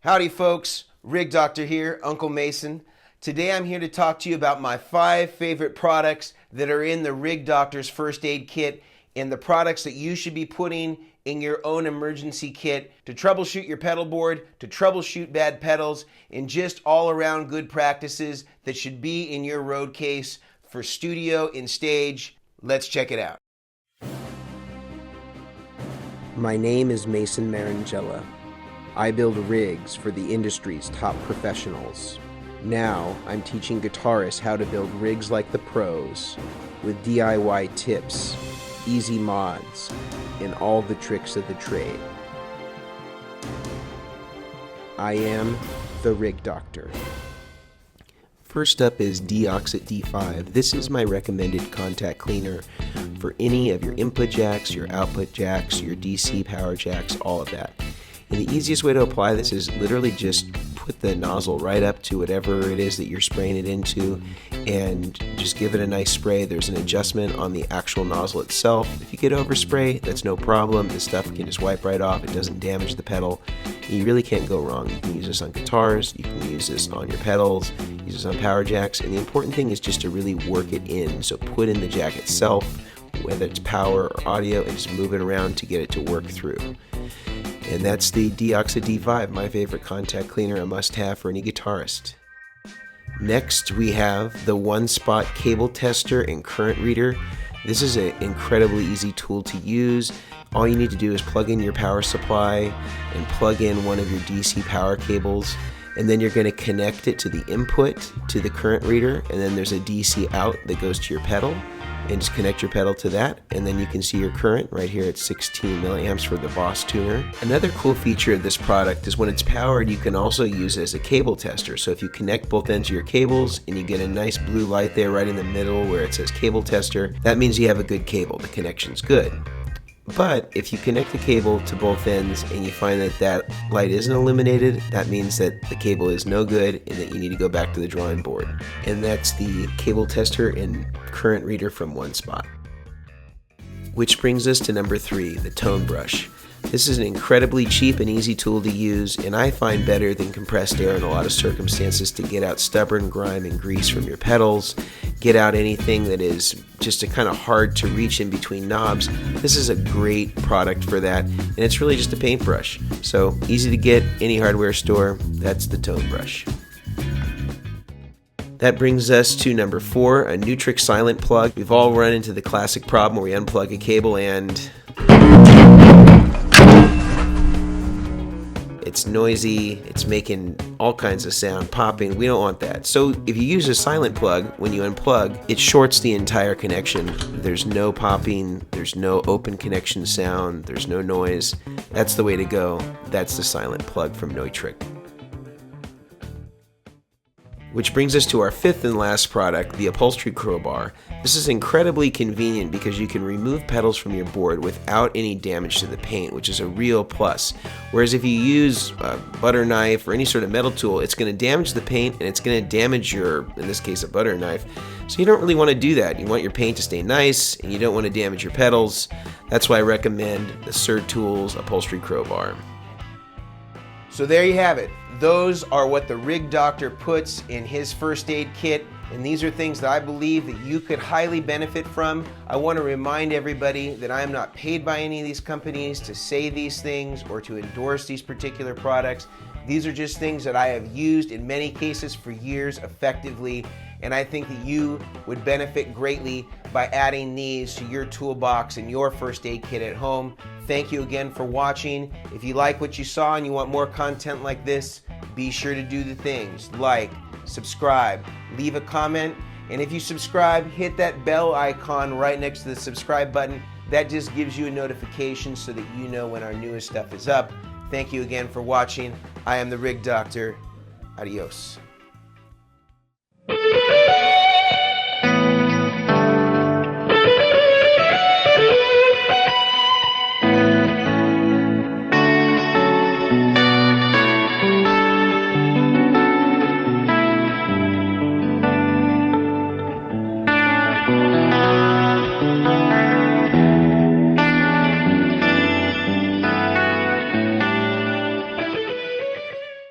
Howdy folks, Rig Doctor here, Uncle Mason. Today I'm here to talk to you about my 5 favorite products that are in the Rig Doctor's first aid kit and the products that you should be putting in your own emergency kit to troubleshoot your pedal board, to troubleshoot bad pedals, and just all around good practices that should be in your road case for studio and stage. Let's check it out. My name is Mason Marangella. I build rigs for the industry's top professionals. Now, I'm teaching guitarists how to build rigs like the pros, with DIY tips, easy mods, and all the tricks of the trade. I am the Rig Doctor. First up is Deoxit D5. This is my recommended contact cleaner for any of your input jacks, your output jacks, your DC power jacks, all of that. And the easiest way to apply this is literally just put the nozzle right up to whatever it is that you're spraying it into and just give it a nice spray. There's an adjustment on the actual nozzle itself. If you get overspray, that's no problem. This stuff can just wipe right off. It doesn't damage the pedal. And you really can't go wrong. You can use this on guitars, you can use this on your pedals, use this on power jacks, and the important thing is just to really work it in. So put in the jack itself, whether it's power or audio, and just move it around to get it to work through. And that's the Deoxit D5, my favorite contact cleaner, a must-have for any guitarist. Next, we have the One-Spot Cable Tester and Current Reader. This is an incredibly easy tool to use. All you need to do is plug in your power supply and plug in one of your DC power cables, and then you're going to connect it to the input to the current reader, and then there's a DC out that goes to your pedal, and just connect your pedal to that, and then you can see your current right here at 16 milliamps for the Boss tuner. Another cool feature of this product is when it's powered, you can also use it as a cable tester. So if you connect both ends of your cables and you get a nice blue light there right in the middle where it says cable tester, that means you have a good cable, the connection's good. But if you connect the cable to both ends and you find that that light isn't illuminated, that means that the cable is no good and that you need to go back to the drawing board. And that's the cable tester and current reader from One-Spot. Which brings us to number 3, the tone brush. This is an incredibly cheap and easy tool to use, and I find better than compressed air in a lot of circumstances to get out stubborn grime and grease from your pedals, get out anything that is just a kind of hard to reach in between knobs. This is a great product for that, and it's really just a paintbrush. So easy to get, any hardware store. That's the tone brush. That brings us to number 4, a Nutrix silent plug. We've all run into the classic problem where we unplug a cable and it's noisy, it's making all kinds of sound, popping. We don't want that. So if you use a silent plug, when you unplug, it shorts the entire connection. There's no popping, there's no open connection sound, there's no noise. That's the way to go. That's the silent plug from Neutrik. Which brings us to our 5th and last product, the upholstery crowbar. This is incredibly convenient because you can remove pedals from your board without any damage to the paint, which is a real plus. Whereas if you use a butter knife or any sort of metal tool, it's going to damage the paint and it's going to damage your, in this case, a butter knife. So you don't really want to do that. You want your paint to stay nice and you don't want to damage your pedals. That's why I recommend the Sir Tools upholstery crowbar. So there you have it. Those are what the Rig Doctor puts in his first aid kit, and these are things that I believe that you could highly benefit from. I want to remind everybody that I am not paid by any of these companies to say these things or to endorse these particular products. These are just things that I have used in many cases for years effectively, and I think that you would benefit greatly by adding these to your toolbox and your first aid kit at home. Thank you again for watching. If you like what you saw and you want more content like this, be sure to do the things like subscribe, leave a comment, and if you subscribe, hit that bell icon right next to the subscribe button. That just gives you a notification so that you know when our newest stuff is up. Thank you again for watching. I am the Rig Doctor. Adios.